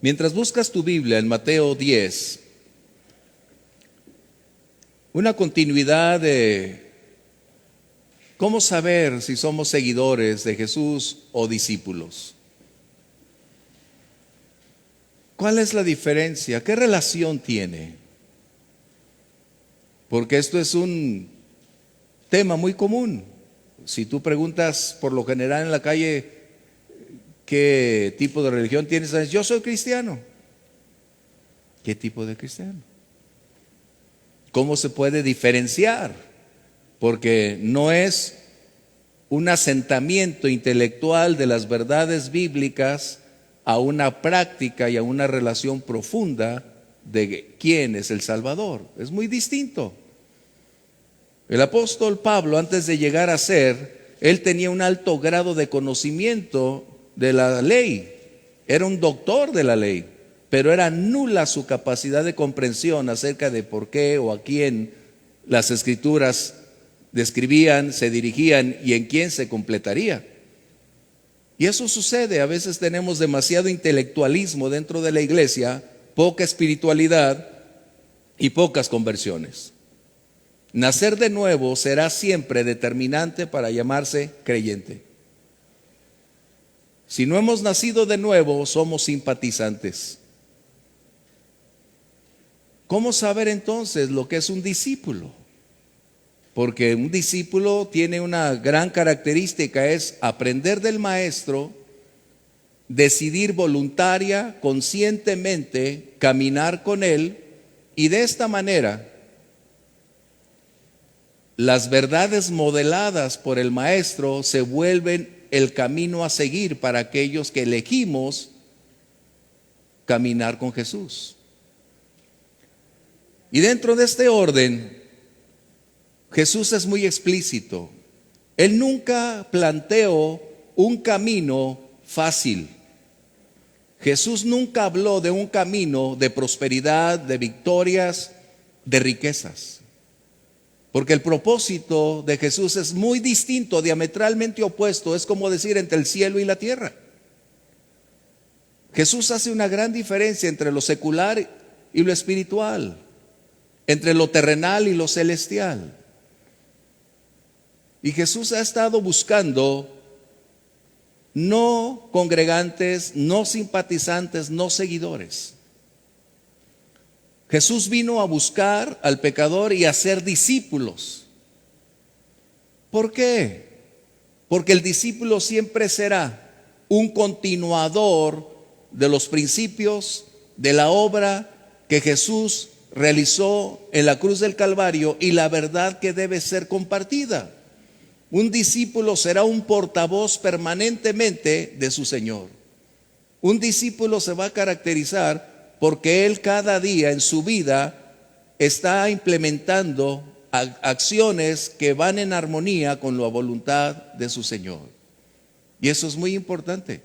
Mientras buscas tu Biblia en Mateo 10, una continuidad de cómo saber si somos seguidores de Jesús o discípulos. ¿Cuál es la diferencia? ¿Qué relación tiene? Porque esto es un tema muy común. Si tú preguntas por lo general en la calle qué tipo de religión tienes, yo soy cristiano. ¿Qué tipo de cristiano? ¿Cómo se puede diferenciar? Porque no es un asentamiento intelectual de las verdades bíblicas a una práctica y a una relación profunda de quién es el Salvador. Es muy distinto. El apóstol Pablo, antes de llegar a ser, él tenía un alto grado de conocimiento de la ley. Era un doctor de la ley, pero era nula su capacidad de comprensión acerca de por qué o a quién las escrituras describían, se dirigían y en quién se completaría. Y eso sucede, a veces tenemos demasiado intelectualismo dentro de la iglesia, poca espiritualidad y pocas conversiones. Nacer de nuevo será siempre determinante para llamarse creyente. Si no hemos nacido de nuevo, somos simpatizantes. ¿Cómo saber entonces lo que es un discípulo? Porque un discípulo tiene una gran característica, es aprender del maestro, decidir voluntaria, conscientemente, caminar con él, y de esta manera las verdades modeladas por el maestro se vuelven el camino a seguir para aquellos que elegimos caminar con Jesús. Y dentro de este orden, Jesús es muy explícito. Él nunca planteó un camino fácil. Jesús nunca habló de un camino de prosperidad, de victorias, de riquezas. Porque el propósito de Jesús es muy distinto, diametralmente opuesto. Es como decir entre el cielo y la tierra. Jesús hace una gran diferencia entre lo secular y lo espiritual, entre lo terrenal y lo celestial. Y Jesús ha estado buscando no congregantes, no simpatizantes, no seguidores. Jesús vino a buscar al pecador y a ser discípulos. ¿Por qué? Porque el discípulo siempre será un continuador de los principios, de la obra que Jesús realizó en la cruz del Calvario y la verdad que debe ser compartida. Un discípulo será un portavoz permanentemente de su Señor. Un discípulo se va a caracterizar porque él cada día en su vida está implementando acciones que van en armonía con la voluntad de su Señor. Y eso es muy importante.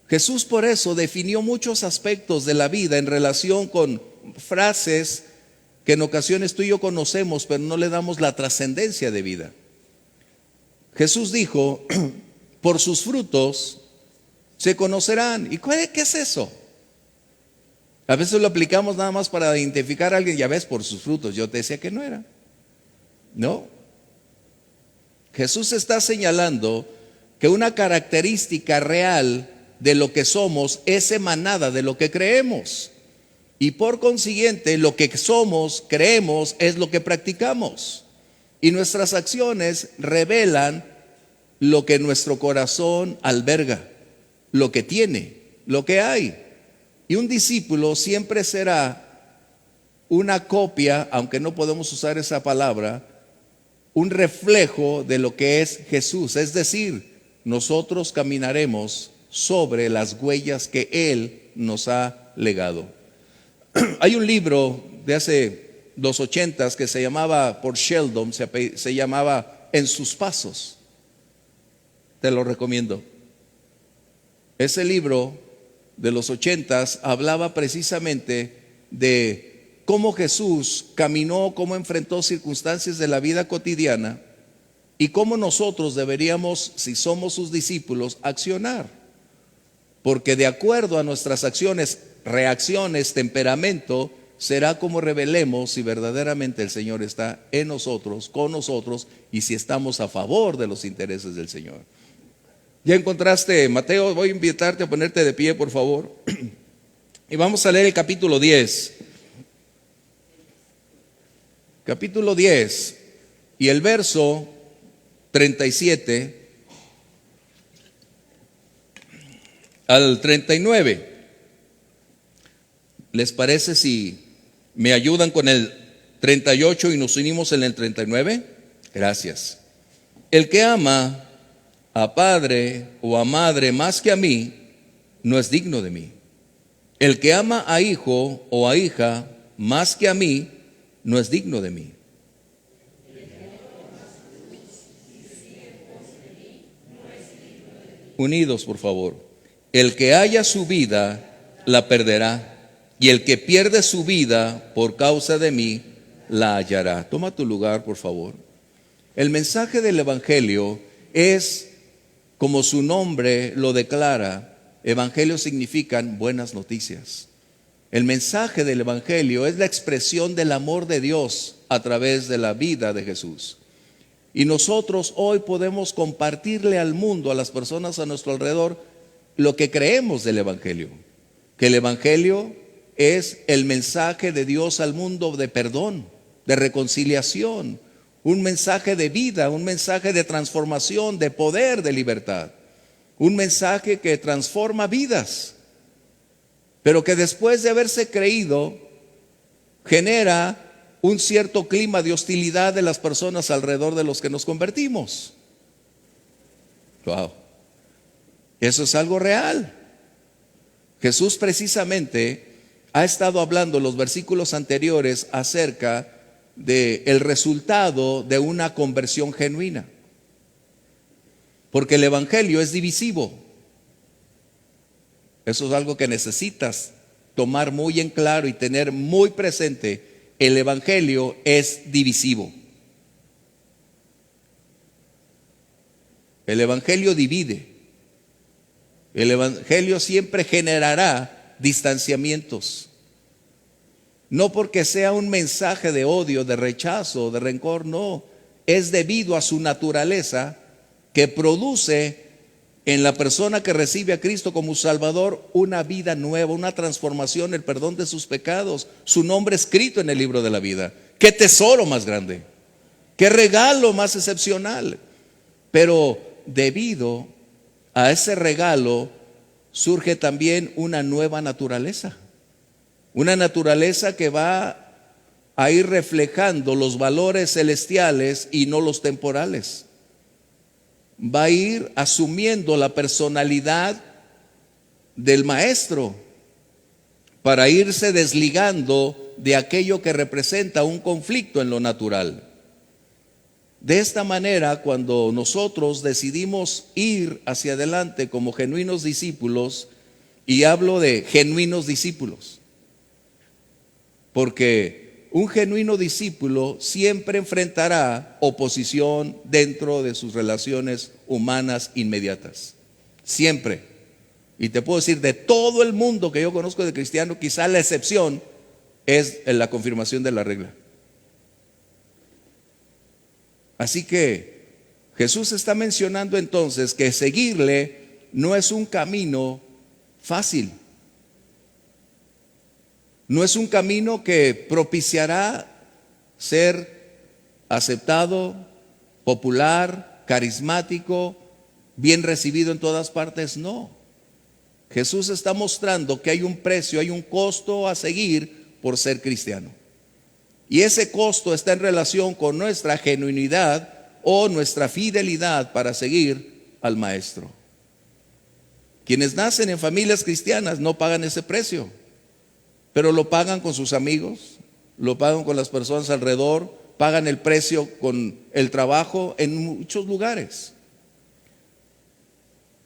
Jesús por eso definió muchos aspectos de la vida en relación con frases que en ocasiones tú y yo conocemos, pero no le damos la trascendencia de vida. Jesús dijo, por sus frutos se conocerán. ¿Y qué es eso? A veces lo aplicamos nada más para identificar a alguien. Ya ves, por sus frutos. Yo te decía que no era. No. Jesús está señalando que una característica real de lo que somos es emanada de lo que creemos. Y por consiguiente, lo que somos, creemos, es lo que practicamos. Y nuestras acciones revelan lo que nuestro corazón alberga, lo que tiene, lo que hay. Y un discípulo siempre será una copia, aunque no podemos usar esa palabra, un reflejo de lo que es Jesús. Es decir, nosotros caminaremos sobre las huellas que Él nos ha legado. Hay un libro de hace los 80s que se llamaba, por Sheldon, se llamaba En sus pasos. Te lo recomiendo. Ese libro de los 80s hablaba precisamente de cómo Jesús caminó, cómo enfrentó circunstancias de la vida cotidiana y cómo nosotros deberíamos, si somos sus discípulos, accionar. porque de acuerdo a nuestras acciones, reacciones, temperamento, será como revelemos si verdaderamente el Señor está en nosotros, con nosotros, y si estamos a favor de los intereses del Señor. ¿Ya encontraste, Mateo? Voy a invitarte a ponerte de pie, por favor. Y vamos a leer el capítulo 10. Capítulo 10 y el verso 37 al 39. ¿Les parece si me ayudan con el 38 y nos unimos en el 39? Gracias. El que ama a padre o a madre más que a mí, no es digno de mí. El que ama a hijo o a hija más que a mí, no es digno de mí. Unidos, por favor. El que haya su vida, la perderá. Y el que pierde su vida por causa de mí, la hallará. Toma tu lugar, por favor. El mensaje del Evangelio es, como su nombre lo declara, Evangelio significan buenas noticias. El mensaje del Evangelio es la expresión del amor de Dios a través de la vida de Jesús. Y nosotros hoy podemos compartirle al mundo, a las personas a nuestro alrededor, lo que creemos del Evangelio. Que el Evangelio es el mensaje de Dios al mundo de perdón, de reconciliación, un mensaje de vida, un mensaje de transformación, de poder, de libertad. Un mensaje que transforma vidas, pero que después de haberse creído, genera un cierto clima de hostilidad de las personas alrededor de los que nos convertimos. Wow. Eso es algo real. Jesús precisamente ha estado hablando en los versículos anteriores acerca del resultado de una conversión genuina. Porque el Evangelio es divisivo. Eso es algo que necesitas tomar muy en claro y tener muy presente. El Evangelio es divisivo. El Evangelio divide. El Evangelio siempre generará distanciamientos. No porque sea un mensaje de odio, de rechazo, de rencor, no. Es debido a su naturaleza que produce en la persona que recibe a Cristo como Salvador una vida nueva, una transformación, el perdón de sus pecados, su nombre escrito en el libro de la vida. ¡Qué tesoro más grande! ¡Qué regalo más excepcional! Pero debido a ese regalo surge también una nueva naturaleza. Una naturaleza que va a ir reflejando los valores celestiales y no los temporales. Va a ir asumiendo la personalidad del maestro para irse desligando de aquello que representa un conflicto en lo natural. De esta manera, cuando nosotros decidimos ir hacia adelante como genuinos discípulos, y hablo de genuinos discípulos, porque un genuino discípulo siempre enfrentará oposición dentro de sus relaciones humanas inmediatas. Siempre. Y te puedo decir, de todo el mundo que yo conozco de cristiano, quizá la excepción es la confirmación de la regla. Así que Jesús está mencionando entonces que seguirle no es un camino fácil. No es un camino que propiciará ser aceptado, popular, carismático, bien recibido en todas partes. No. Jesús está mostrando que hay un precio, hay un costo a seguir por ser cristiano. Y ese costo está en relación con nuestra genuinidad o nuestra fidelidad para seguir al Maestro. Quienes nacen en familias cristianas no pagan ese precio, pero lo pagan con sus amigos, lo pagan con las personas alrededor, pagan el precio con el trabajo en muchos lugares.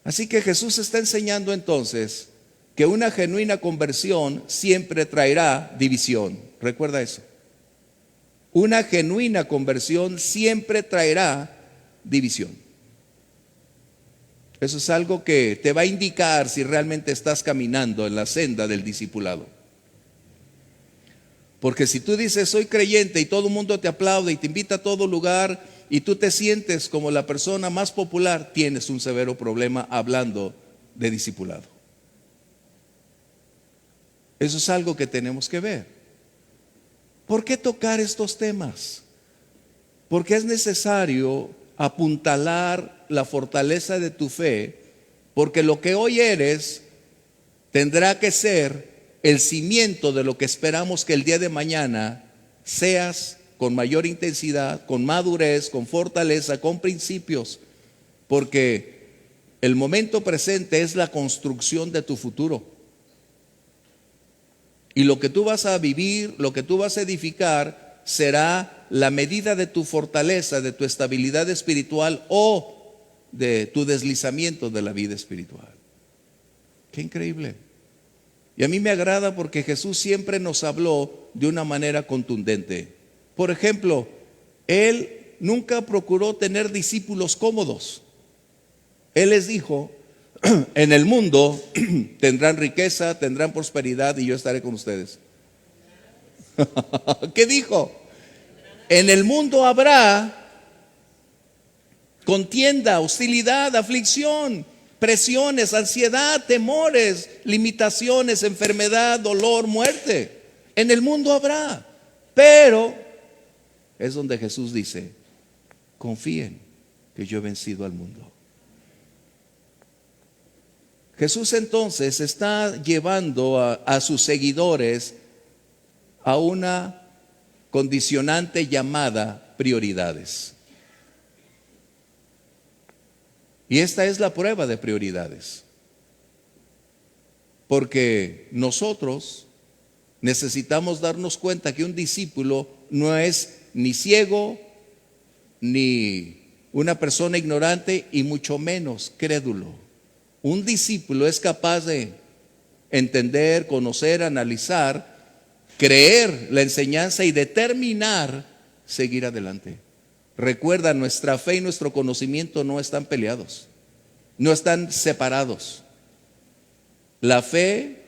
Así que Jesús está enseñando entonces que una genuina conversión siempre traerá división. Recuerda eso. Una genuina conversión siempre traerá división. Eso es algo que te va a indicar si realmente estás caminando en la senda del discipulado. Porque si tú dices soy creyente y todo el mundo te aplaude y te invita a todo lugar y tú te sientes como la persona más popular, tienes un severo problema hablando de discipulado. Eso es algo que tenemos que ver. ¿Por qué tocar estos temas? Porque es necesario apuntalar la fortaleza de tu fe, porque lo que hoy eres tendrá que ser el cimiento de lo que esperamos que el día de mañana seas con mayor intensidad, con madurez, con fortaleza, con principios, porque el momento presente es la construcción de tu futuro. Y lo que tú vas a vivir, lo que tú vas a edificar, será la medida de tu fortaleza, de tu estabilidad espiritual o de tu deslizamiento de la vida espiritual. Qué increíble. Y a mí me agrada porque Jesús siempre nos habló de una manera contundente. Por ejemplo, Él nunca procuró tener discípulos cómodos. Él les dijo: en el mundo tendrán riqueza, tendrán prosperidad y yo estaré con ustedes. ¿Qué dijo? En el mundo habrá contienda, hostilidad, aflicción, presiones, ansiedad, temores, limitaciones, enfermedad, dolor, muerte. En el mundo habrá, pero es donde Jesús dice: confíen que yo he vencido al mundo. Jesús entonces está llevando a sus seguidores a una condicionante llamada prioridades. Y esta es la prueba de prioridades. Porque nosotros necesitamos darnos cuenta que un discípulo no es ni ciego, ni una persona ignorante, y mucho menos crédulo. Un discípulo es capaz de entender, conocer, analizar, creer la enseñanza y determinar seguir adelante. Recuerda, nuestra fe y nuestro conocimiento no están peleados, no están separados. La fe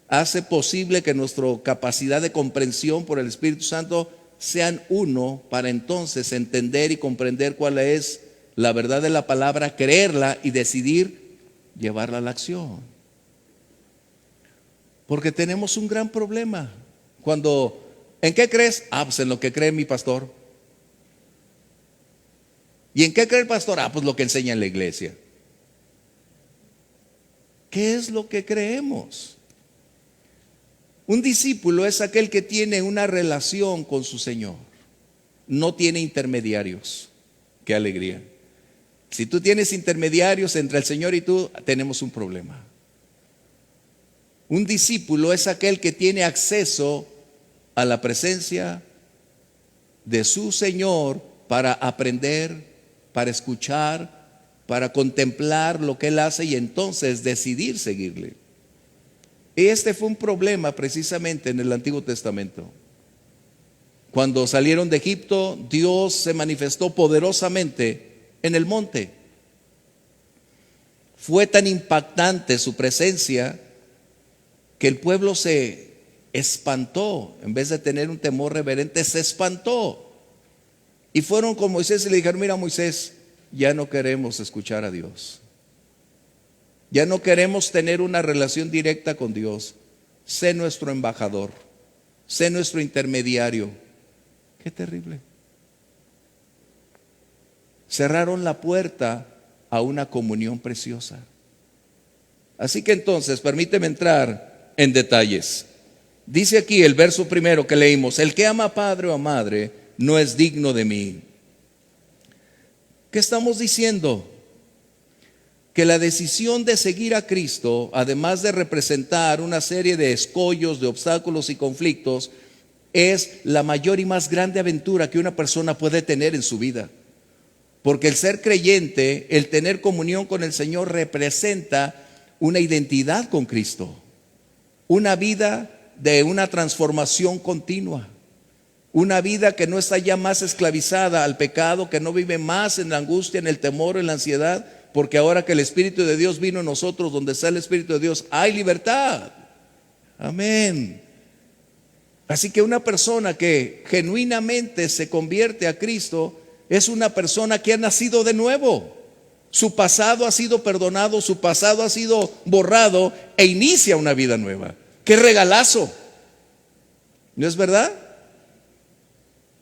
hace posible que nuestra capacidad de comprensión por el Espíritu Santo sean uno, para entonces entender y comprender cuál es la verdad de la palabra, creerla y decidir llevarla a la acción. Porque tenemos un gran problema cuando, ¿en qué crees? Pues en lo que cree mi pastor. ¿Y en qué cree el pastor? Pues lo que enseña en la iglesia. ¿Qué es lo que creemos? Un discípulo es aquel que tiene una relación con su Señor, no tiene intermediarios. Qué alegría. Si tú tienes intermediarios entre el Señor y tú, tenemos un problema. Un discípulo es aquel que tiene acceso a la presencia de su Señor para aprender, para escuchar, para contemplar lo que Él hace y entonces decidir seguirle. Y este fue un problema precisamente en el Antiguo Testamento. Cuando salieron de Egipto, Dios se manifestó poderosamente en el monte. Fue tan impactante su presencia que el pueblo se espantó. En vez de tener un temor reverente, se espantó. Y fueron con Moisés y le dijeron: mira, Moisés, ya no queremos escuchar a Dios. Ya no queremos tener una relación directa con Dios. Sé nuestro embajador, sé nuestro intermediario. Qué terrible. Cerraron la puerta a una comunión preciosa. Así que entonces, permíteme entrar en detalles. Dice aquí el verso primero que leímos: el que ama a padre o a madre no es digno de mí. ¿Qué estamos diciendo? Que la decisión de seguir a Cristo, además de representar una serie de escollos, de obstáculos y conflictos, es la mayor y más grande aventura que una persona puede tener en su vida. Porque el ser creyente, el tener comunión con el Señor, representa una identidad con Cristo, una vida de una transformación continua, una vida que no está ya más esclavizada al pecado, que no vive más en la angustia, en el temor, en la ansiedad, porque ahora que el Espíritu de Dios vino en nosotros, donde está el Espíritu de Dios, hay libertad. Amén. Así que una persona que genuinamente se convierte a Cristo es una persona que ha nacido de nuevo. Su pasado ha sido perdonado, su pasado ha sido borrado e inicia una vida nueva. ¡Qué regalazo! ¿No es verdad?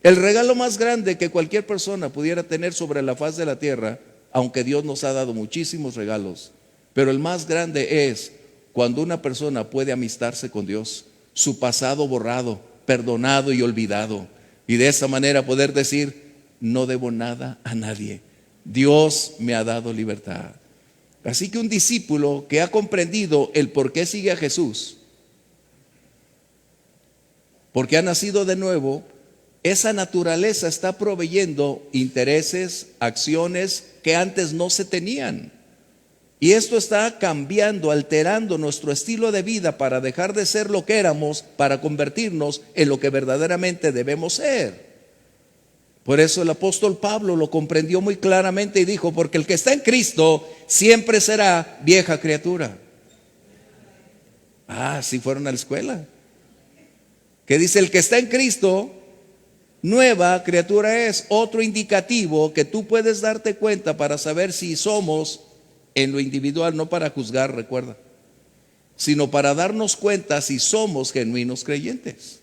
El regalo más grande que cualquier persona pudiera tener sobre la faz de la tierra, aunque Dios nos ha dado muchísimos regalos, pero el más grande es cuando una persona puede amistarse con Dios, su pasado borrado, perdonado y olvidado, y de esa manera poder decir: no debo nada a nadie, Dios me ha dado libertad. Así que un discípulo que ha comprendido el por qué sigue a Jesús, porque ha nacido de nuevo, esa naturaleza está proveyendo intereses, acciones que antes no se tenían. Y esto está cambiando, alterando nuestro estilo de vida para dejar de ser lo que éramos, para convertirnos en lo que verdaderamente debemos ser. Por eso el apóstol Pablo lo comprendió muy claramente y dijo: porque el que está en Cristo siempre será vieja criatura. Sí fueron a la escuela. Que dice: el que está en Cristo, nueva criatura es. Otro indicativo que tú puedes darte cuenta para saber si somos, en lo individual, no para juzgar, recuerda, sino para darnos cuenta si somos genuinos creyentes.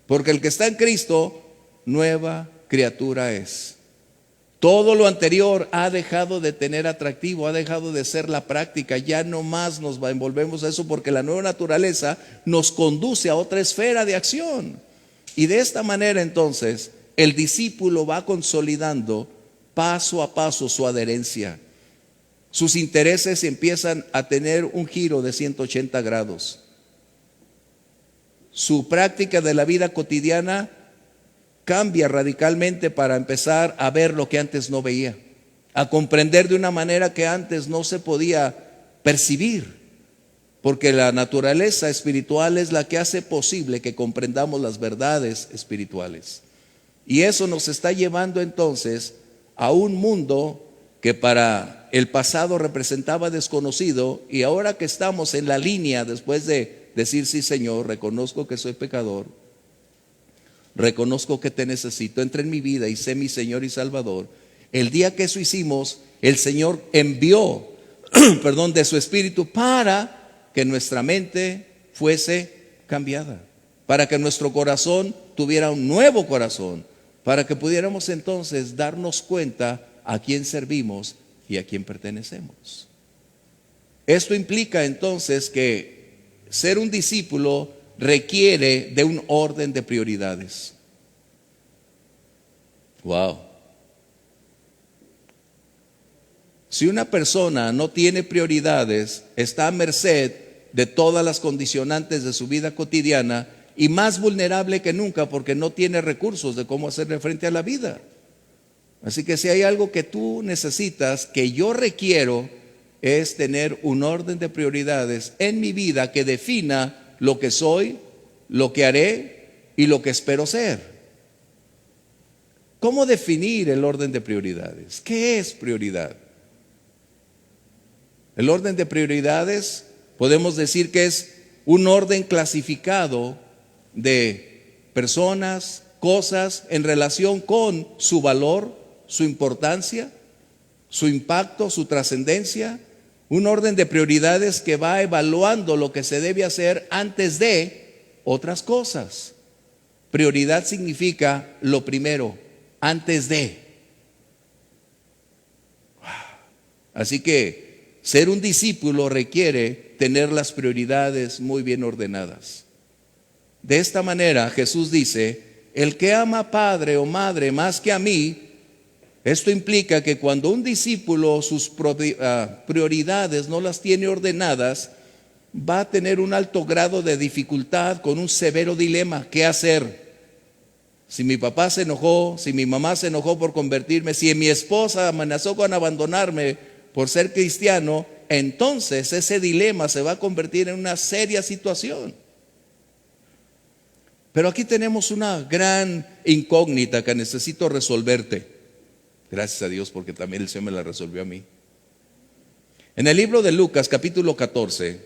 Porque el que está en Cristo, nueva criatura es. Todo lo anterior ha dejado de tener atractivo, ha dejado de ser la práctica. Ya no más nos envolvemos a eso, porque la nueva naturaleza nos conduce a otra esfera de acción. Y de esta manera entonces el discípulo va consolidando paso a paso su adherencia. Sus intereses empiezan a tener un giro de 180 grados. Su práctica de la vida cotidiana cambia radicalmente para empezar a ver lo que antes no veía, a comprender de una manera que antes no se podía percibir, porque la naturaleza espiritual es la que hace posible que comprendamos las verdades espirituales. Y eso nos está llevando entonces a un mundo que para el pasado representaba desconocido, y ahora que estamos en la línea, después de decir: sí, Señor, reconozco que soy pecador, reconozco que te necesito, entra en mi vida y sé mi Señor y Salvador. El día que eso hicimos, el Señor envió de su Espíritu para que nuestra mente fuese cambiada, para que nuestro corazón tuviera un nuevo corazón, para que pudiéramos entonces darnos cuenta a quién servimos y a quién pertenecemos. Esto implica entonces que ser un discípulo requiere de un orden de prioridades. Wow. Si una persona no tiene prioridades, está a merced de todas las condicionantes de su vida cotidiana y más vulnerable que nunca, porque no tiene recursos de cómo hacerle frente a la vida. Así que si hay algo que tú necesitas, que yo requiero, es tener un orden de prioridades en mi vida que defina lo que soy, lo que haré y lo que espero ser. ¿Cómo definir el orden de prioridades? ¿Qué es prioridad? El orden de prioridades podemos decir que es un orden clasificado de personas, cosas en relación con su valor, su importancia, su impacto, su trascendencia. Un orden de prioridades que va evaluando lo que se debe hacer antes de otras cosas. Prioridad significa lo primero, antes de. Así que ser un discípulo requiere tener las prioridades muy bien ordenadas. De esta manera Jesús dice: el que ama a padre o madre más que a mí. Esto implica que cuando un discípulo sus prioridades no las tiene ordenadas, va a tener un alto grado de dificultad, con un severo dilema: ¿qué hacer? Si mi papá se enojó, si mi mamá se enojó por convertirme, si mi esposa amenazó con abandonarme por ser cristiano, entonces ese dilema se va a convertir en una seria situación. Pero aquí tenemos una gran incógnita que necesito resolverte. Gracias a Dios, porque también el Señor me la resolvió a mí. En el libro de Lucas, capítulo 14,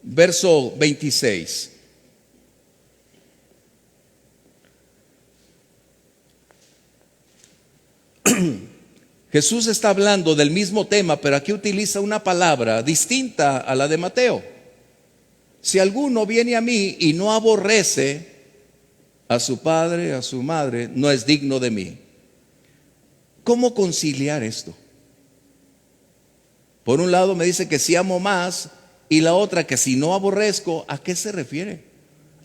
verso 26. Jesús está hablando del mismo tema, pero aquí utiliza una palabra distinta a la de Mateo. Si alguno viene a mí y no aborrece a su padre, a su madre, no es digno de mí. ¿Cómo conciliar esto? Por un lado me dice que si amo más, y la otra que si no aborrezco. ¿A qué se refiere?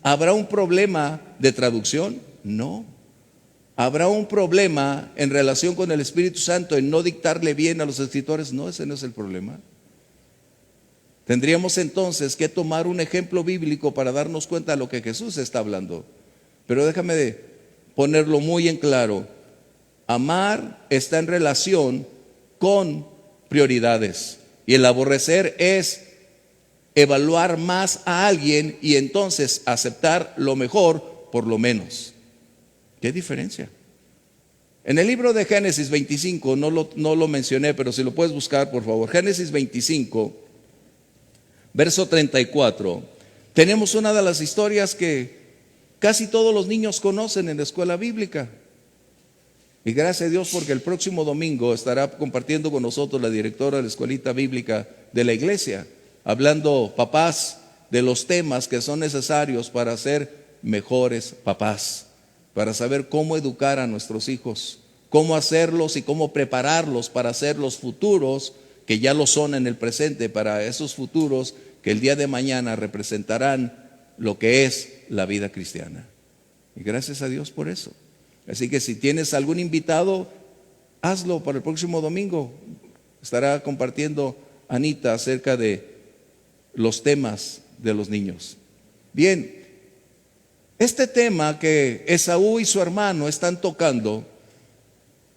¿Habrá un problema de traducción? No. ¿Habrá un problema en relación con el Espíritu Santo en no dictarle bien a los escritores? No, ese no es el problema. Tendríamos entonces que tomar un ejemplo bíblico para darnos cuenta de lo que Jesús está hablando. Pero déjame ponerlo muy en claro. Amar está en relación con prioridades, y el aborrecer es evaluar más a alguien y entonces aceptar lo mejor por lo menos. ¿Qué diferencia? En el libro de Génesis 25, no lo mencioné, pero si lo puedes buscar, por favor. Génesis 25, verso 34. Tenemos una de las historias que casi todos los niños conocen en la escuela bíblica. Y gracias a Dios porque el próximo domingo estará compartiendo con nosotros la directora de la escuelita bíblica de la iglesia, hablando, papás, de los temas que son necesarios para ser mejores papás, para saber cómo educar a nuestros hijos, cómo hacerlos y cómo prepararlos para ser los futuros que ya lo son en el presente, para esos futuros que el día de mañana representarán lo que es la vida cristiana. Y gracias a Dios por eso. Así que si tienes algún invitado, hazlo para el próximo domingo. Estará compartiendo Anita acerca de los temas de los niños. Bien, este tema que Esaú y su hermano están tocando,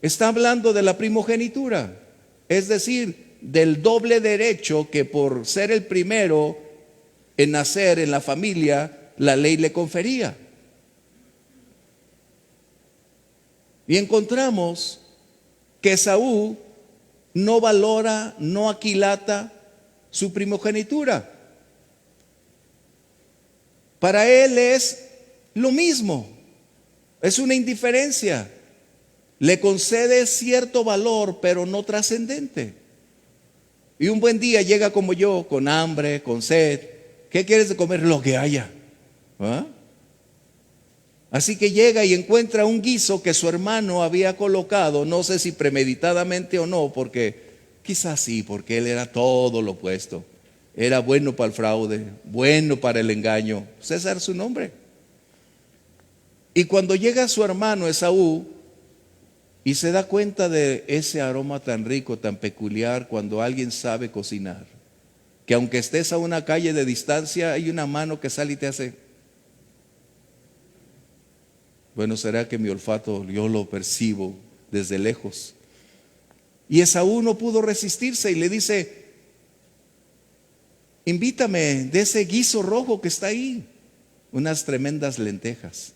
está hablando de la primogenitura, es decir, del doble derecho que por ser el primero en nacer en la familia, la ley le confería. Y encontramos que Esaú no valora, no aquilata su primogenitura. Para él es lo mismo, es una indiferencia. Le concede cierto valor, pero no trascendente. Y un buen día llega como yo, con hambre, con sed. ¿Qué quieres de comer? Lo que haya. ¿Ah? Así que llega y encuentra un guiso que su hermano había colocado, no sé si premeditadamente o no, porque quizás sí, porque él era todo lo opuesto. Era bueno para el fraude, bueno para el engaño. César es su nombre. Y cuando llega su hermano Esaú y se da cuenta de ese aroma tan rico, tan peculiar, cuando alguien sabe cocinar, que aunque estés a una calle de distancia, hay una mano que sale y te hace... Bueno, será que mi olfato yo lo percibo desde lejos. Y Esaú no pudo resistirse y le dice: invítame de ese guiso rojo que está ahí, unas tremendas lentejas.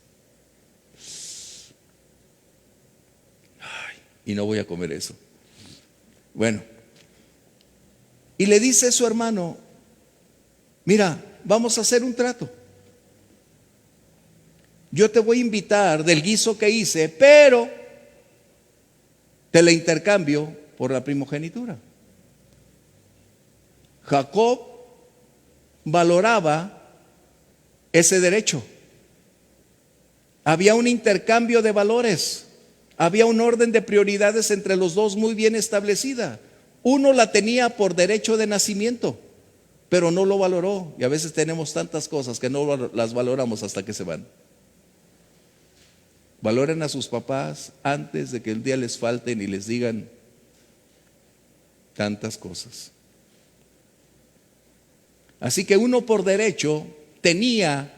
Ay, y no voy a comer eso. Bueno, y le dice a su hermano: mira, vamos a hacer un trato. Yo te voy a invitar del guiso que hice, pero te la intercambio por la primogenitura. Jacob valoraba ese derecho. Había un intercambio de valores, había un orden de prioridades entre los dos muy bien establecida. Uno la tenía por derecho de nacimiento, pero no lo valoró. Y a veces tenemos tantas cosas que no las valoramos hasta que se van. Valoren a sus papás antes de que el día les falten y les digan tantas cosas. Así que uno por derecho tenía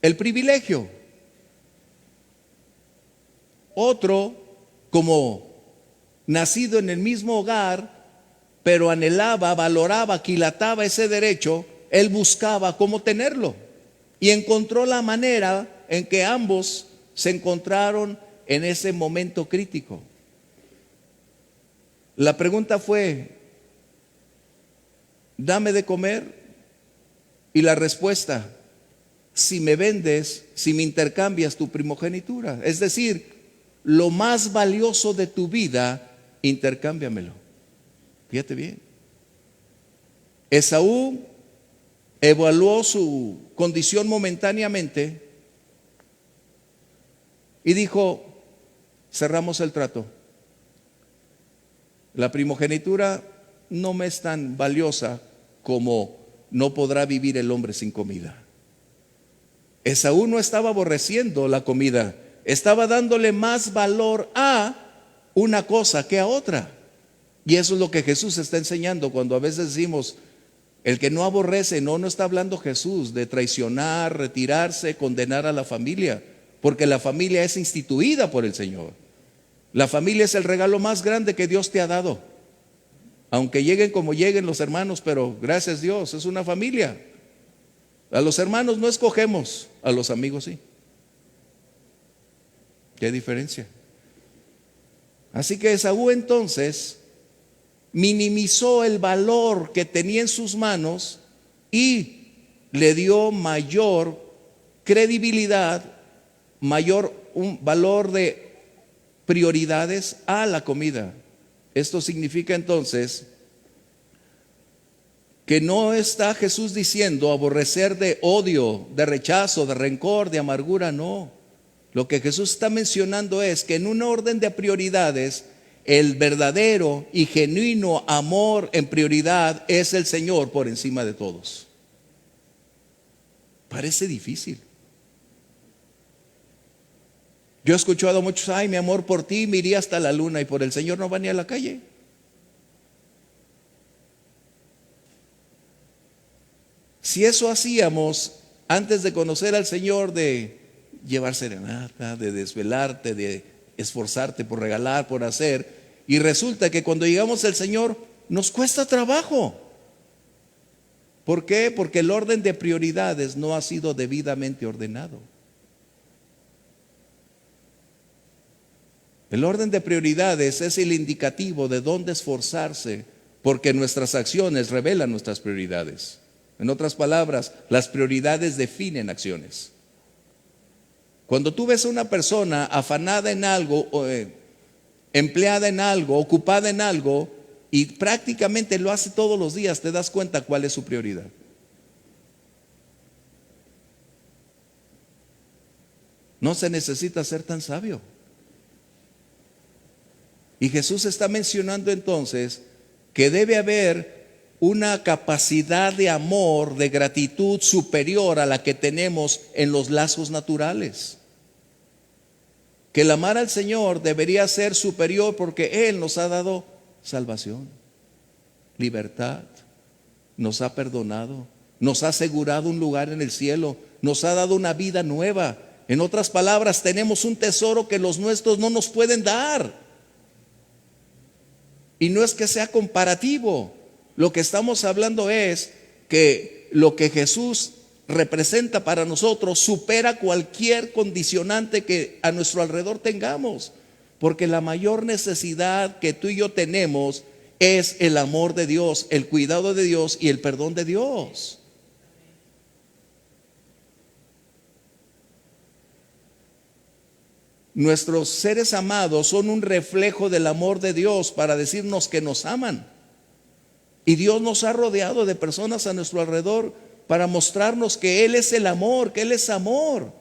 el privilegio. Otro, como nacido en el mismo hogar, pero anhelaba, valoraba, aquilataba ese derecho, él buscaba cómo tenerlo. Y encontró la manera en que ambos se encontraron en ese momento crítico. La pregunta fue: dame de comer. Y la respuesta, si me vendes, si me intercambias tu primogenitura, es decir, lo más valioso de tu vida, intercámbiamelo. Fíjate bien. Esaú evaluó su condición momentáneamente y dijo, cerramos el trato. La primogenitura no me es tan valiosa como no podrá vivir el hombre sin comida. Esaú no estaba aborreciendo la comida, estaba dándole más valor a una cosa que a otra. Y eso es lo que Jesús está enseñando cuando a veces decimos, el que no aborrece, no está hablando Jesús de traicionar, retirarse, condenar a la familia, porque la familia es instituida por el Señor. La familia es el regalo más grande que Dios te ha dado. Aunque lleguen como lleguen los hermanos, pero gracias a Dios, es una familia. A los hermanos no escogemos, a los amigos sí. ¿Qué diferencia? Así que Esaú entonces minimizó el valor que tenía en sus manos y le dio mayor credibilidad, un valor de prioridades a la comida. Esto significa entonces que no está Jesús diciendo aborrecer de odio, de rechazo, de rencor, de amargura, no. Lo que Jesús está mencionando es que en un orden de prioridades, el verdadero y genuino amor en prioridad es el Señor por encima de todos. Parece difícil. Yo he escuchado a muchos, ay, mi amor por ti me iría hasta la luna, y por el Señor no va ni a la calle. Si eso hacíamos antes de conocer al Señor, de llevar serenata, de desvelarte, de esforzarte por regalar, por hacer, y resulta que cuando llegamos al Señor nos cuesta trabajo. ¿Por qué? Porque el orden de prioridades no ha sido debidamente ordenado. El orden de prioridades es el indicativo de dónde esforzarse, porque nuestras acciones revelan nuestras prioridades. En otras palabras, las prioridades definen acciones. Cuando tú ves a una persona afanada en algo, empleada en algo, ocupada en algo, y prácticamente lo hace todos los días, te das cuenta cuál es su prioridad. No se necesita ser tan sabio. Y Jesús está mencionando entonces que debe haber una capacidad de amor, de gratitud superior a la que tenemos en los lazos naturales. Que el amar al Señor debería ser superior porque Él nos ha dado salvación, libertad, nos ha perdonado, nos ha asegurado un lugar en el cielo, nos ha dado una vida nueva. En otras palabras, tenemos un tesoro que los nuestros no nos pueden dar. Y no es que sea comparativo. Lo que estamos hablando es que lo que Jesús representa para nosotros supera cualquier condicionante que a nuestro alrededor tengamos. Porque la mayor necesidad que tú y yo tenemos es el amor de Dios, el cuidado de Dios y el perdón de Dios. Nuestros seres amados son un reflejo del amor de Dios para decirnos que nos aman. Y Dios nos ha rodeado de personas a nuestro alrededor para mostrarnos que Él es el amor, que Él es amor.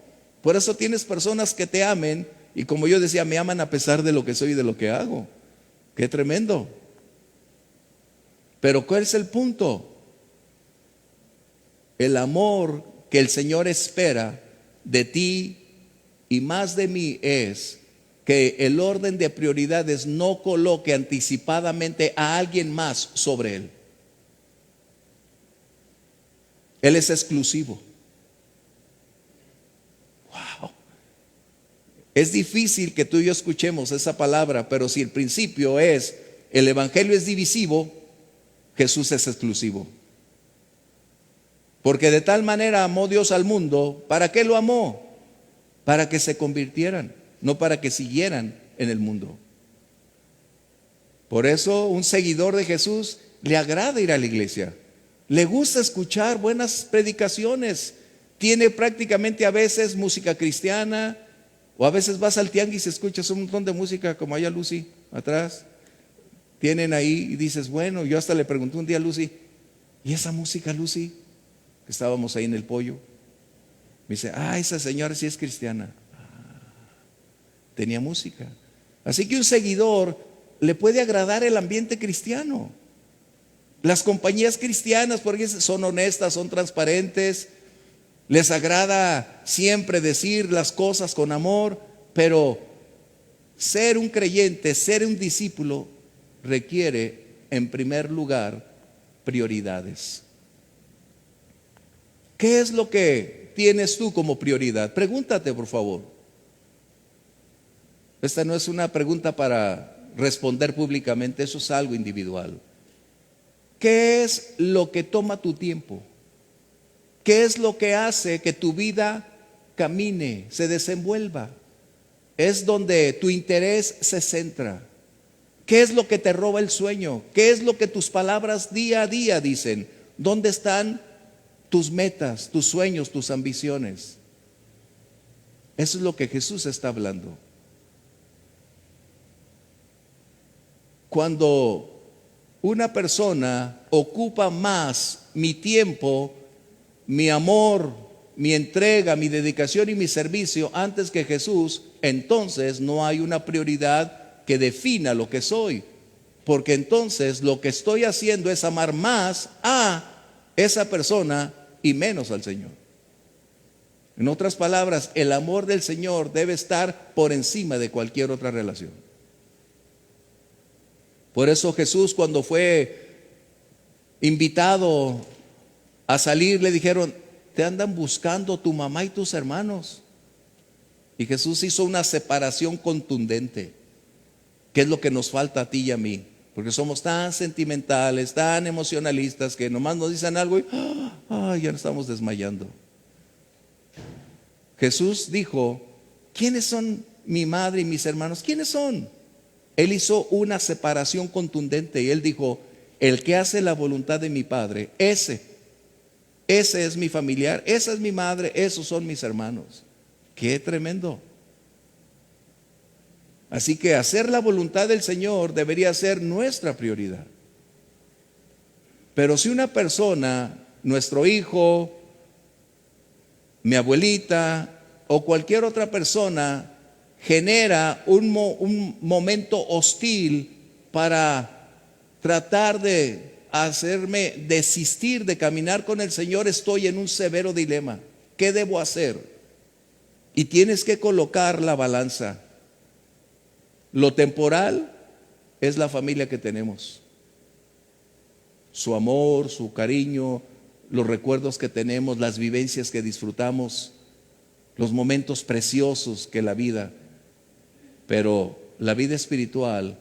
Por eso tienes personas que te amen y, como yo decía, me aman a pesar de lo que soy y de lo que hago. Qué tremendo. Pero ¿cuál es el punto? El amor que el Señor espera de ti y más de mí es que el orden de prioridades no coloque anticipadamente a alguien más sobre Él. Él es exclusivo. Wow. Es difícil que tú y yo escuchemos esa palabra, pero si el principio es, el evangelio es divisivo, Jesús es exclusivo. Porque de tal manera amó Dios al mundo. ¿Para qué lo amó? Para que se convirtieran, no para que siguieran en el mundo. Por eso un seguidor de Jesús le agrada ir a la iglesia, le gusta escuchar buenas predicaciones, tiene prácticamente a veces música cristiana, o a veces vas al tianguis y escuchas un montón de música, como allá Lucy atrás, tienen ahí y dices, bueno, yo hasta le pregunté un día a Lucy, ¿y esa música, Lucy? Que estábamos ahí en el pollo. Me dice, esa señora sí es cristiana. Tenía música. Así que un seguidor le puede agradar el ambiente cristiano. Las compañías cristianas, porque son honestas, son transparentes, les agrada siempre decir las cosas con amor, pero ser un creyente, ser un discípulo, requiere en primer lugar prioridades. ¿Qué es lo que tienes tú como prioridad? Pregúntate, por favor. Esta no es una pregunta para responder públicamente, eso es algo individual. ¿Qué es lo que toma tu tiempo? ¿Qué es lo que hace que tu vida camine, se desenvuelva? Es donde tu interés se centra. ¿Qué es lo que te roba el sueño? ¿Qué es lo que tus palabras día a día dicen? ¿Dónde están tus metas, tus sueños, tus ambiciones? Eso es lo que Jesús está hablando. Cuando una persona ocupa más mi tiempo, mi amor, mi entrega, mi dedicación y mi servicio antes que Jesús, entonces no hay una prioridad que defina lo que soy. Porque entonces lo que estoy haciendo es amar más a esa persona y menos al Señor. En otras palabras, el amor del Señor debe estar por encima de cualquier otra relación. Por eso Jesús, cuando fue invitado a salir, le dijeron, te andan buscando tu mamá y tus hermanos. Y Jesús hizo una separación contundente. ¿Qué es lo que nos falta a ti y a mí? Porque somos tan sentimentales, tan emocionalistas, que nomás nos dicen algo y ya nos estamos desmayando. Jesús dijo, ¿quiénes son mi madre y mis hermanos? ¿Quiénes son? Él hizo una separación contundente y él dijo, el que hace la voluntad de mi Padre, ese es mi familiar, esa es mi madre, esos son mis hermanos. Qué tremendo. Así que hacer la voluntad del Señor debería ser nuestra prioridad. Pero si una persona, nuestro hijo, mi abuelita o cualquier otra persona genera un momento hostil para tratar de hacerme desistir de caminar con el Señor, estoy en un severo dilema. ¿Qué debo hacer? Y tienes que colocar la balanza. Lo temporal es la familia que tenemos. Su amor, su cariño, los recuerdos que tenemos, las vivencias que disfrutamos, los momentos preciosos que la vida. Pero la vida espiritual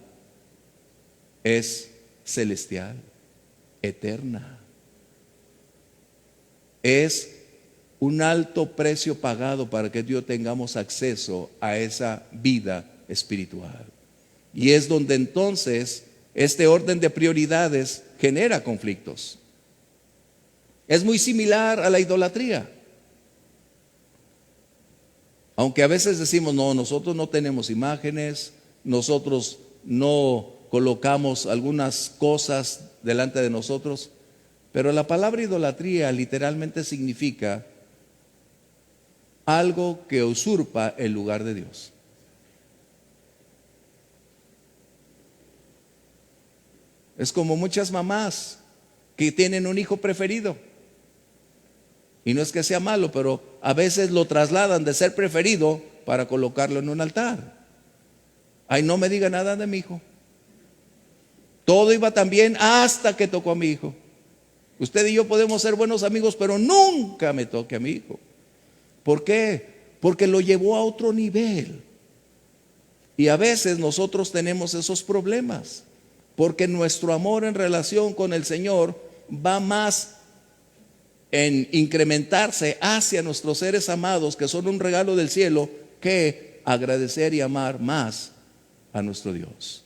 es celestial, eterna. Es un alto precio pagado para que Dios tengamos acceso a esa vida espiritual. Y es donde entonces este orden de prioridades genera conflictos. Es muy similar a la idolatría. Aunque a veces decimos, no, nosotros no tenemos imágenes, nosotros no colocamos algunas cosas delante de nosotros, pero la palabra idolatría literalmente significa algo que usurpa el lugar de Dios. Es como muchas mamás que tienen un hijo preferido. Y no es que sea malo, pero a veces lo trasladan de ser preferido para colocarlo en un altar. Ay, no me diga nada de mi hijo. Todo iba tan bien hasta que tocó a mi hijo. Usted y yo podemos ser buenos amigos, pero nunca me toque a mi hijo. ¿Por qué? Porque lo llevó a otro nivel. Y a veces nosotros tenemos esos problemas, porque nuestro amor en relación con el Señor va más en incrementarse hacia nuestros seres amados, que son un regalo del cielo, que agradecer y amar más a nuestro Dios.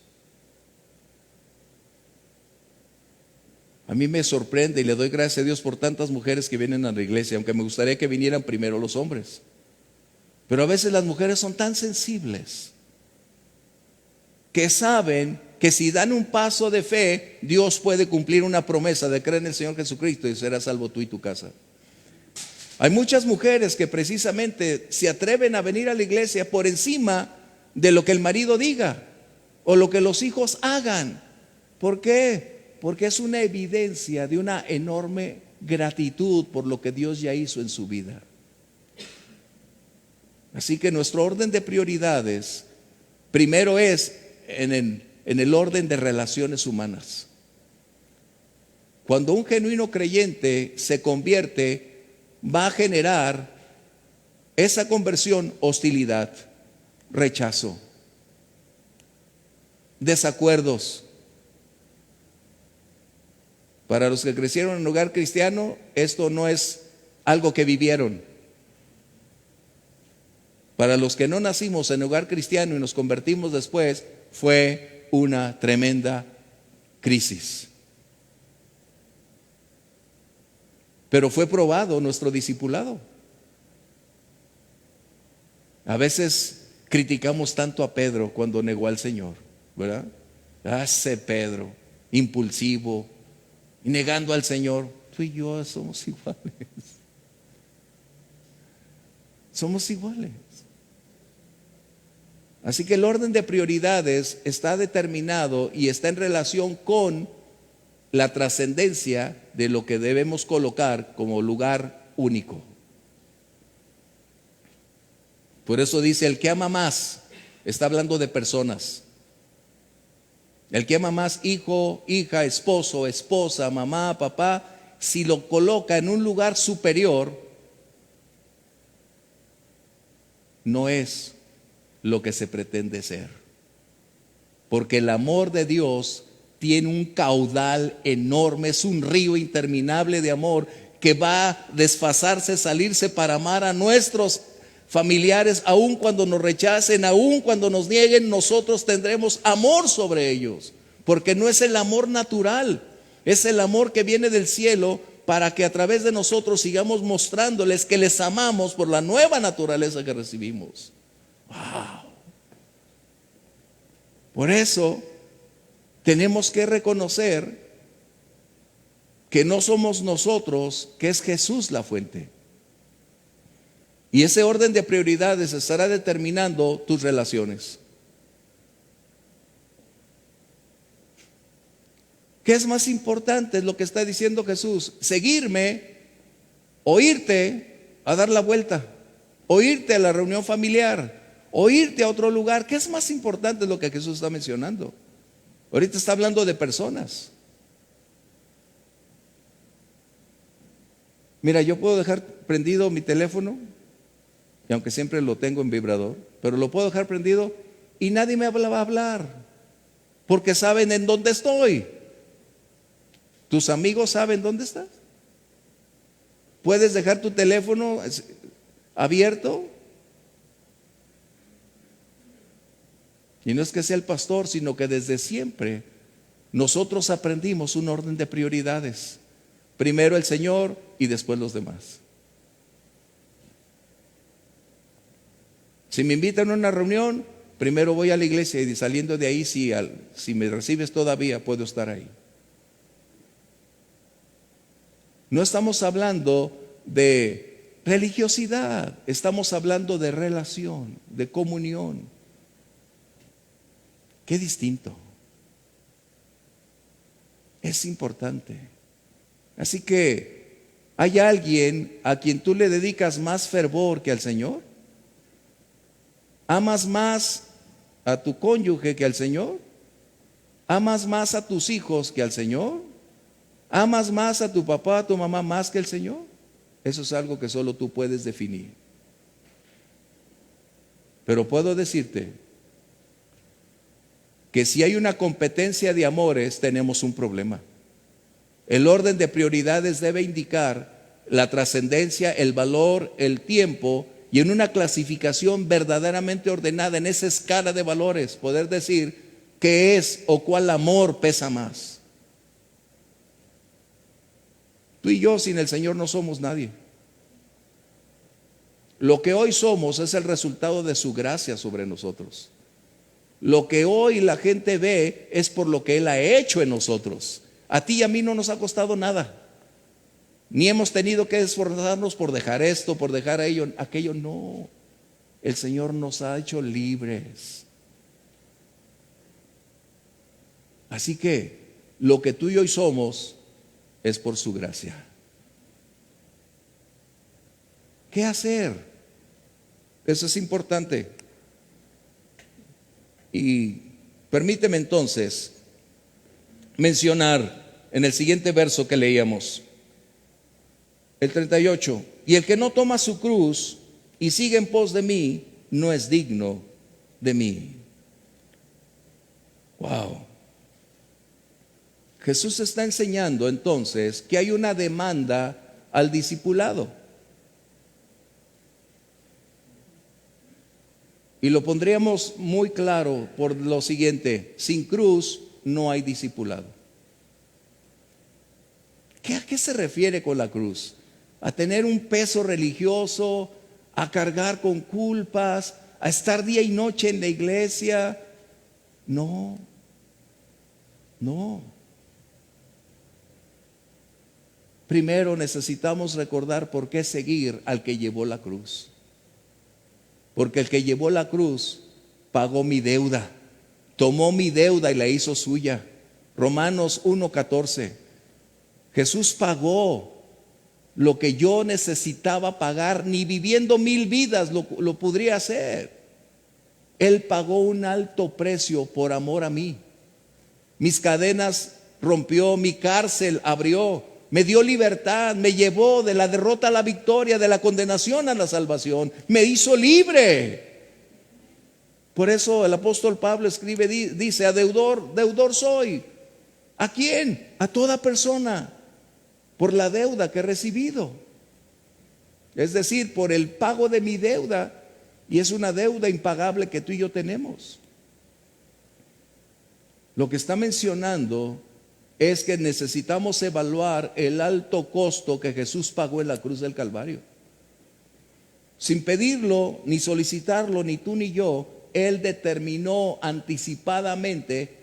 A mí me sorprende y le doy gracias a Dios por tantas mujeres que vienen a la iglesia, aunque me gustaría que vinieran primero los hombres. Pero a veces las mujeres son tan sensibles que saben que si dan un paso de fe, Dios puede cumplir una promesa de creer en el Señor Jesucristo y serás salvo tú y tu casa. Hay muchas mujeres que precisamente se atreven a venir a la iglesia por encima de lo que el marido diga o lo que los hijos hagan. ¿Por qué? Porque es una evidencia de una enorme gratitud por lo que Dios ya hizo en su vida. Así que nuestro orden de prioridades primero es en el orden de relaciones humanas. Cuando un genuino creyente se convierte, va a generar esa conversión hostilidad, rechazo, desacuerdos. Para los que crecieron en un hogar cristiano, esto no es algo que vivieron. Para los que no nacimos en hogar cristiano y nos convertimos después, fue una tremenda crisis. Pero fue probado nuestro discipulado. A veces criticamos tanto a Pedro cuando negó al Señor, ¿verdad? Ese Pedro, impulsivo, y negando al Señor. Tú y yo somos iguales. Somos iguales. Así que el orden de prioridades está determinado y está en relación con la trascendencia de lo que debemos colocar como lugar único. Por eso dice, el que ama más, está hablando de personas. El que ama más, hijo, hija, esposo, esposa, mamá, papá, si lo coloca en un lugar superior, no es lo que se pretende ser. Porque el amor de Dios tiene un caudal enorme, es un río interminable de amor que va a desfasarse, salirse para amar a nuestros familiares, aun cuando nos rechacen, aun cuando nos nieguen, nosotros tendremos amor sobre ellos, porque no es el amor natural, es el amor que viene del cielo para que a través de nosotros sigamos mostrándoles que les amamos por la nueva naturaleza que recibimos. Wow. Por eso tenemos que reconocer que no somos nosotros, que es Jesús la fuente. Y ese orden de prioridades estará determinando tus relaciones. ¿Qué es más importante? Es lo que está diciendo Jesús. Seguirme o irte a dar la vuelta, o irte a la reunión familiar, o irte a otro lugar. ¿Qué es más importante? Es lo que Jesús está mencionando. Ahorita está hablando de personas. Mira, yo puedo dejar prendido mi teléfono, y aunque siempre lo tengo en vibrador, pero lo puedo dejar prendido y nadie me va a hablar, porque saben en dónde estoy. ¿Tus amigos saben dónde estás? ¿Puedes dejar tu teléfono abierto? Y no es que sea el pastor, sino que desde siempre nosotros aprendimos un orden de prioridades. Primero el Señor y después los demás. Si me invitan a una reunión, primero voy a la iglesia y saliendo de ahí, si me recibes todavía, puedo estar ahí. No estamos hablando de religiosidad, estamos hablando de relación, de comunión. Qué distinto. Es importante. Así que, ¿hay alguien a quien tú le dedicas más fervor que al Señor? ¿Amas más a tu cónyuge que al Señor? ¿Amas más a tus hijos que al Señor? ¿Amas más a tu papá, a tu mamá más que el Señor? Eso es algo que solo tú puedes definir. Pero puedo decirte que si hay una competencia de amores, tenemos un problema. El orden de prioridades debe indicar la trascendencia, el valor, el tiempo, y en una clasificación verdaderamente ordenada en esa escala de valores, poder decir qué es o cuál amor pesa más. Tú y yo sin el Señor no somos nadie. Lo que hoy somos es el resultado de su gracia sobre nosotros. Lo que hoy la gente ve es por lo que Él ha hecho en nosotros. A ti y a mí no nos ha costado nada. Ni hemos tenido que esforzarnos por dejar esto, por dejar aquello. No. El Señor nos ha hecho libres. Así que lo que tú y hoy somos es por su gracia. ¿Qué hacer? Eso es importante. Y permíteme entonces mencionar en el siguiente verso que leíamos, el 38, y el que no toma su cruz y sigue en pos de mí, no es digno de mí. Wow. Jesús está enseñando entonces que hay una demanda al discipulado. Y lo pondríamos muy claro por lo siguiente: sin cruz no hay discipulado. ¿A qué se refiere con la cruz? ¿A tener un peso religioso? ¿A cargar con culpas? ¿A estar día y noche en la iglesia? No, no. Primero necesitamos recordar por qué seguir al que llevó la cruz. Porque el que llevó la cruz pagó mi deuda, tomó mi deuda y la hizo suya. Romanos 1:14. Jesús pagó lo que yo necesitaba pagar, ni viviendo 1000 vidas lo podría hacer. Él pagó un alto precio por amor a mí. Mis cadenas rompió, mi cárcel abrió, me dio libertad, me llevó de la derrota a la victoria, de la condenación a la salvación, me hizo libre. Por eso el apóstol Pablo escribe, dice, a deudor soy. ¿A quién? A toda persona, por la deuda que he recibido. Es decir, por el pago de mi deuda, y es una deuda impagable que tú y yo tenemos. Lo que está mencionando es que necesitamos evaluar el alto costo que Jesús pagó en la cruz del Calvario. Sin pedirlo, ni solicitarlo, ni tú ni yo, Él determinó anticipadamente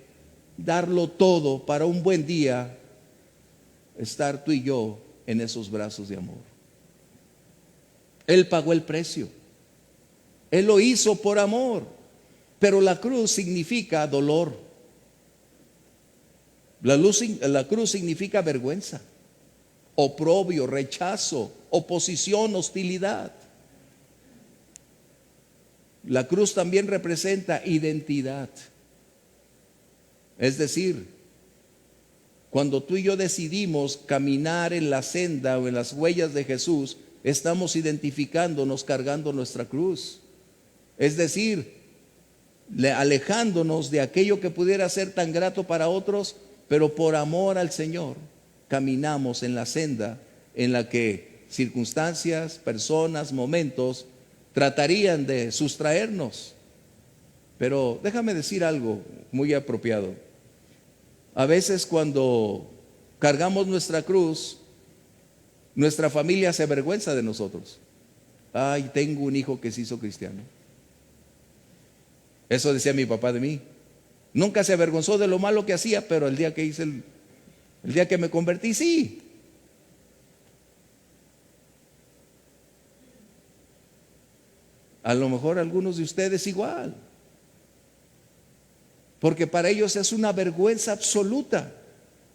darlo todo para un buen día estar tú y yo en esos brazos de amor. Él pagó el precio. Él lo hizo por amor. Pero la cruz significa dolor. La cruz significa vergüenza, oprobio, rechazo, oposición, hostilidad. La cruz también representa identidad. Es decir, cuando tú y yo decidimos caminar en la senda o en las huellas de Jesús, estamos identificándonos cargando nuestra cruz. Es decir, alejándonos de aquello que pudiera ser tan grato para otros, pero por amor al Señor caminamos en la senda en la que circunstancias, personas, momentos tratarían de sustraernos. Pero déjame decir algo muy apropiado. A veces cuando cargamos nuestra cruz, nuestra familia se avergüenza de nosotros. Ay, tengo un hijo que se hizo cristiano. Eso decía mi papá de mí. Nunca se avergonzó de lo malo que hacía, pero el día que el día que me convertí, sí. A lo mejor algunos de ustedes igual. Porque para ellos es una vergüenza absoluta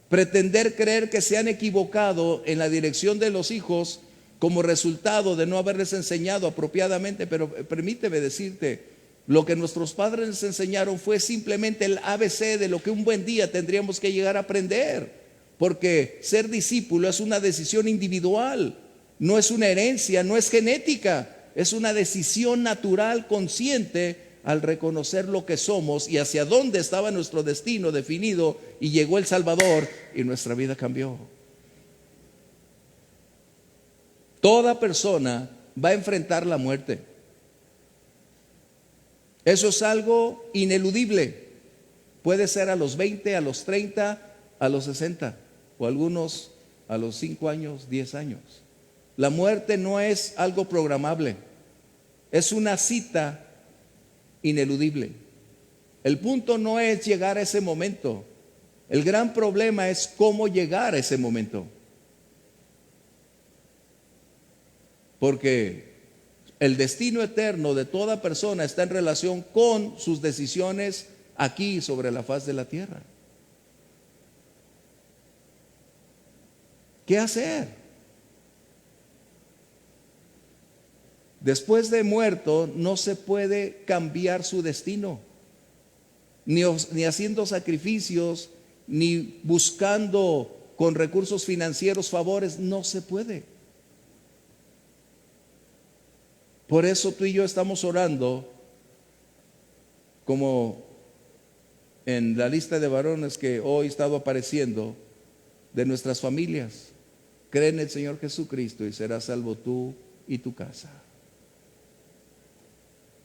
pretender creer que se han equivocado en la dirección de los hijos como resultado de no haberles enseñado apropiadamente. Pero permíteme decirte, lo que nuestros padres nos enseñaron fue simplemente el ABC de lo que un buen día tendríamos que llegar a aprender. Porque ser discípulo es una decisión individual, no es una herencia, no es genética, es una decisión natural, consciente, al reconocer lo que somos y hacia dónde estaba nuestro destino definido, y llegó el Salvador y nuestra vida cambió. Toda persona va a enfrentar la muerte. Eso es algo ineludible. Puede ser a los 20, a los 30, a los 60, o algunos a los 5 años, 10 años. La muerte no es algo programable, es una cita ineludible. El punto no es llegar a ese momento, el gran problema es cómo llegar a ese momento. Porque el destino eterno de toda persona está en relación con sus decisiones aquí sobre la faz de la tierra. ¿Qué hacer? Después de muerto no se puede cambiar su destino, ni haciendo sacrificios, ni buscando con recursos financieros favores, no se puede. Por eso tú y yo estamos orando, como en la lista de varones que hoy ha estado apareciendo, de nuestras familias. Cree en el Señor Jesucristo y serás salvo tú y tu casa.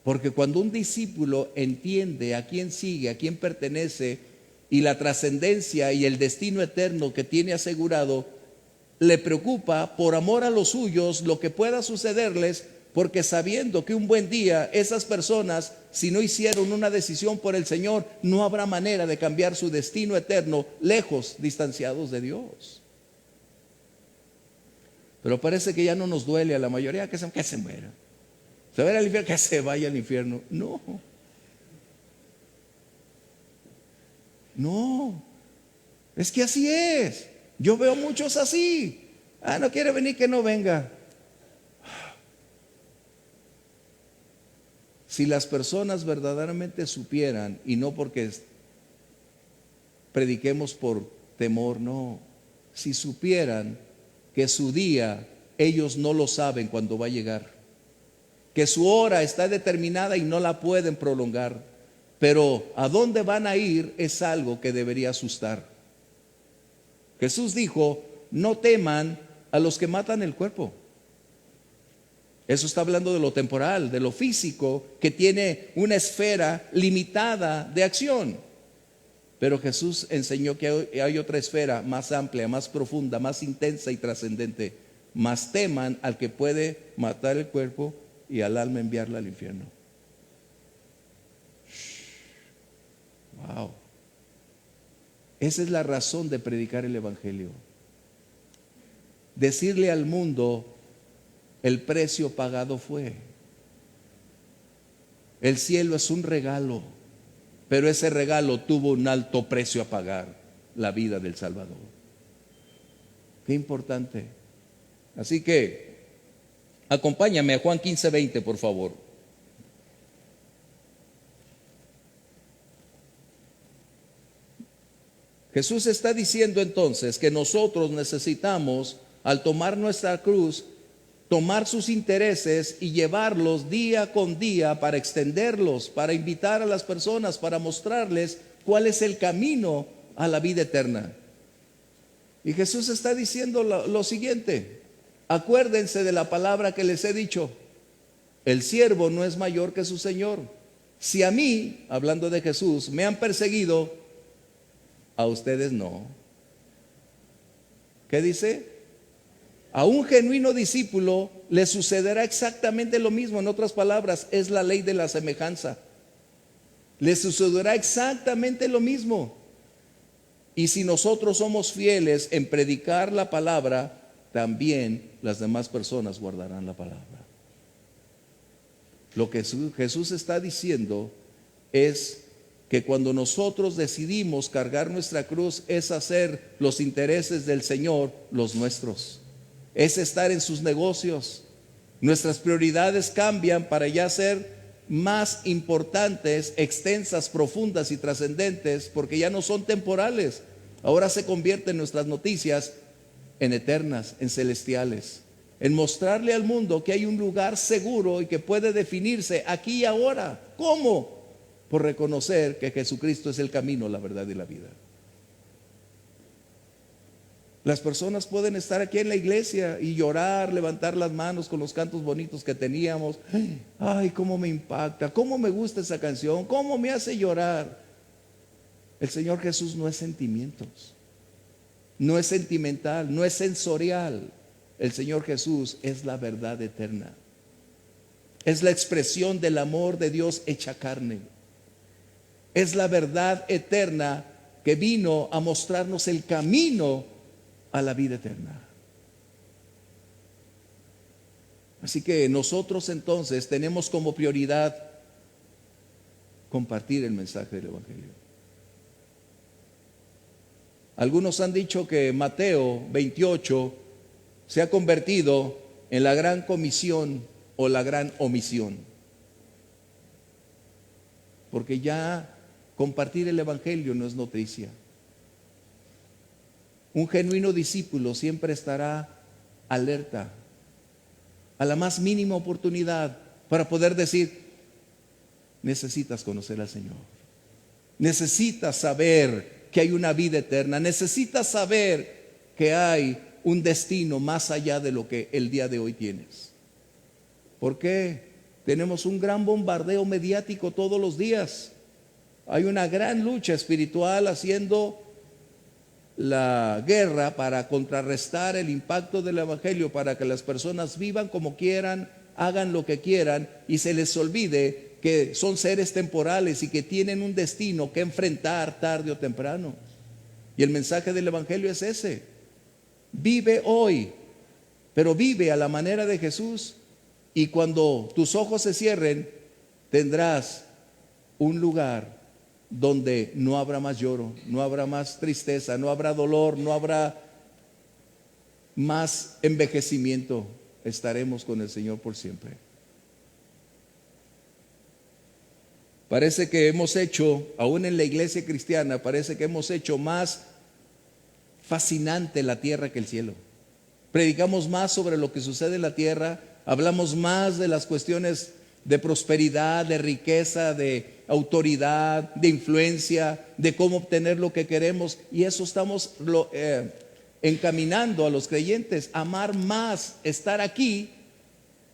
Porque cuando un discípulo entiende a quién sigue, a quién pertenece y la trascendencia y el destino eterno que tiene asegurado, le preocupa por amor a los suyos lo que pueda sucederles, porque sabiendo que un buen día esas personas, si no hicieron una decisión por el Señor, no habrá manera de cambiar su destino eterno lejos, distanciados de Dios. Pero parece que ya no nos duele a la mayoría que se muera. Se va al infierno, que se vaya al infierno. No. No. Es que así es. Yo veo muchos así. No quiere venir, que no venga. Si las personas verdaderamente supieran, y no porque prediquemos por temor, no. Si supieran que su día ellos no lo saben cuándo va a llegar, que su hora está determinada y no la pueden prolongar, pero a dónde van a ir es algo que debería asustar. Jesús dijo: no teman a los que matan el cuerpo. Eso está hablando de lo temporal, de lo físico, que tiene una esfera limitada de acción. Pero Jesús enseñó que hay otra esfera más amplia, más profunda, más intensa y trascendente. Mas teman al que puede matar el cuerpo y al alma enviarla al infierno. Wow. Esa es la razón de predicar el Evangelio. Decirle al mundo: el precio pagado fue. El cielo es un regalo, pero ese regalo tuvo un alto precio a pagar: la vida del Salvador. Qué importante. Así que acompáñame a Juan 15:20, por favor. Jesús está diciendo entonces que nosotros necesitamos, al tomar nuestra cruz, tomar sus intereses y llevarlos día con día para extenderlos, para invitar a las personas, para mostrarles cuál es el camino a la vida eterna. Y Jesús está diciendo lo siguiente: acuérdense de la palabra que les he dicho, el siervo no es mayor que su Señor. Si a mí, hablando de Jesús, me han perseguido, a ustedes no. ¿Qué dice? A un genuino discípulo le sucederá exactamente lo mismo. En otras palabras, es la ley de la semejanza. Le sucederá exactamente lo mismo. Y si nosotros somos fieles en predicar la palabra, también las demás personas guardarán la palabra. Lo que Jesús está diciendo es que cuando nosotros decidimos cargar nuestra cruz, es hacer los intereses del Señor los nuestros. Es estar en sus negocios. Nuestras prioridades cambian para ya ser más importantes, extensas, profundas y trascendentes, porque ya no son temporales. Ahora se convierten nuestras noticias en eternas, en celestiales, en mostrarle al mundo que hay un lugar seguro y que puede definirse aquí y ahora. ¿Cómo? Por reconocer que Jesucristo es el camino, la verdad y la vida. Las personas pueden estar aquí en la iglesia y llorar, levantar las manos con los cantos bonitos que teníamos. Ay, cómo me impacta, cómo me gusta esa canción, cómo me hace llorar. El Señor Jesús no es sentimientos. no es sentimental, no es sensorial. El Señor Jesús es la verdad eterna. Es la expresión del amor de Dios hecha carne. Es la verdad eterna que vino a mostrarnos el camino a la vida eterna. Así que nosotros entonces tenemos como prioridad compartir el mensaje del Evangelio. Algunos han dicho que Mateo 28 se ha convertido en la gran comisión o la gran omisión. Porque ya compartir el Evangelio no es noticia. Un genuino discípulo siempre estará alerta a la más mínima oportunidad para poder decir: necesitas conocer al Señor, necesitas saber que hay una vida eterna, necesitas saber que hay un destino más allá de lo que el día de hoy tienes. ¿Por qué? Tenemos un gran bombardeo mediático todos los días. Hay una gran lucha espiritual haciendo la guerra para contrarrestar el impacto del Evangelio, para que las personas vivan como quieran, hagan lo que quieran y se les olvide que son seres temporales y que tienen un destino que enfrentar tarde o temprano. Y el mensaje del Evangelio es ese: vive hoy, pero vive a la manera de Jesús, y cuando tus ojos se cierren tendrás un lugar donde no habrá más lloro, no habrá más tristeza, no habrá dolor, no habrá más envejecimiento. Estaremos con el Señor por siempre. Parece que hemos hecho, aún en la iglesia cristiana, parece que hemos hecho más fascinante la tierra que el cielo. Predicamos más sobre lo que sucede en la tierra, hablamos más de las cuestiones de prosperidad, de riqueza, de autoridad, de influencia, de cómo obtener lo que queremos, y eso estamos encaminando a los creyentes a amar más estar aquí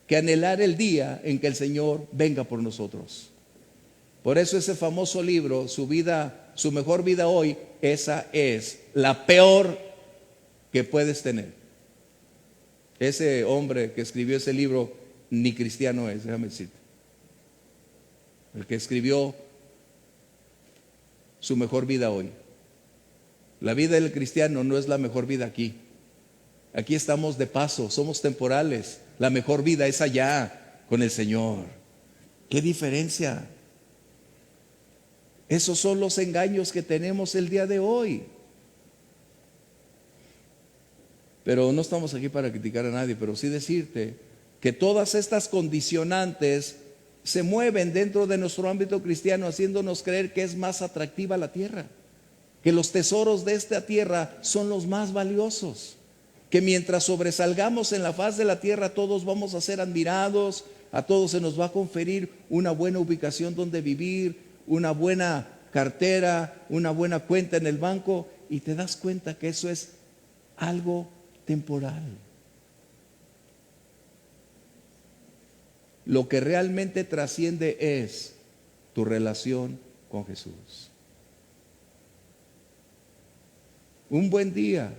que anhelar el día en que el Señor venga por nosotros. Por eso ese famoso libro, Su vida, su mejor vida hoy, esa es la peor que puedes tener. Ese hombre que escribió ese libro ni cristiano es, déjame decirte. El que escribió Su mejor vida hoy. La vida del cristiano no es la mejor vida aquí. Aquí estamos de paso, somos temporales. La mejor vida es allá con el Señor. ¿Qué diferencia? Esos son los engaños que tenemos el día de hoy. Pero no estamos aquí para criticar a nadie, pero sí decirte que todas estas condicionantes se mueven dentro de nuestro ámbito cristiano, haciéndonos creer que es más atractiva la tierra, que los tesoros de esta tierra son los más valiosos, que mientras sobresalgamos en la faz de la tierra todos vamos a ser admirados, a todos se nos va a conferir una buena ubicación donde vivir, una buena cartera, una buena cuenta en el banco, y te das cuenta que eso es algo temporal. Lo que realmente trasciende es tu relación con Jesús. Un buen día,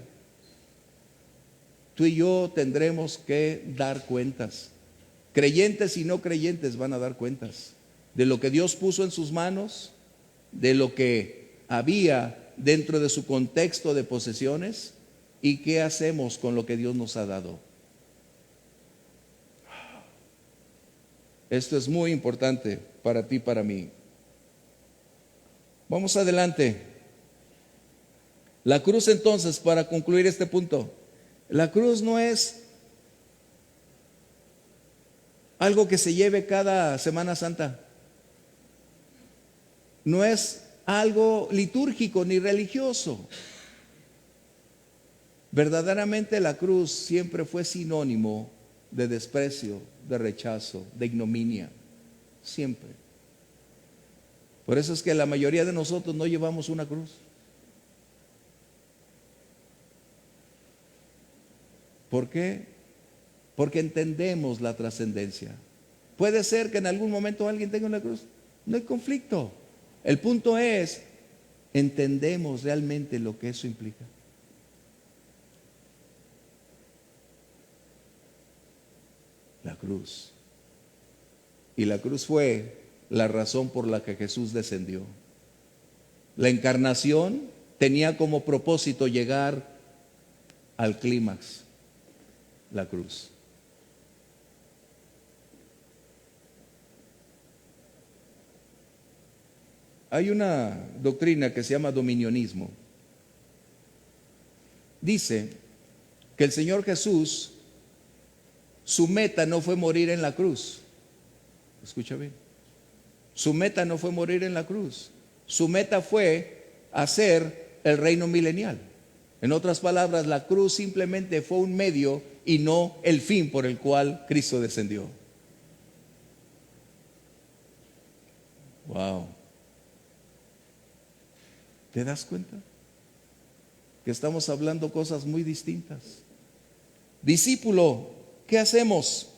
tú y yo tendremos que dar cuentas. Creyentes y no creyentes van a dar cuentas de lo que Dios puso en sus manos, de lo que había dentro de su contexto de posesiones, y qué hacemos con lo que Dios nos ha dado. Esto es muy importante para ti y para mí. Vamos adelante. La cruz, entonces, para concluir este punto, la cruz no es algo que se lleve cada Semana Santa. No es algo litúrgico ni religioso. Verdaderamente la cruz siempre fue sinónimo de desprecio, de rechazo, de ignominia. Siempre. Por eso es que la mayoría de nosotros no llevamos una cruz. ¿Por qué? Porque entendemos la trascendencia. Puede ser que en algún momento alguien tenga una cruz. No hay conflicto. El punto es, entendemos realmente lo que eso implica. cruz. Y la cruz fue la razón por la que Jesús descendió. La encarnación tenía como propósito llegar al clímax, la cruz. Hay una doctrina que se llama dominionismo. Dice que el Señor Jesús, su meta no fue morir en la cruz. Escucha bien. Su meta no fue morir en la cruz. Su meta fue hacer el reino milenial. En otras palabras, la cruz simplemente fue un medio y no el fin por el cual Cristo descendió. Wow. ¿Te das cuenta? Que estamos hablando cosas muy distintas. Discípulo, ¿qué hacemos?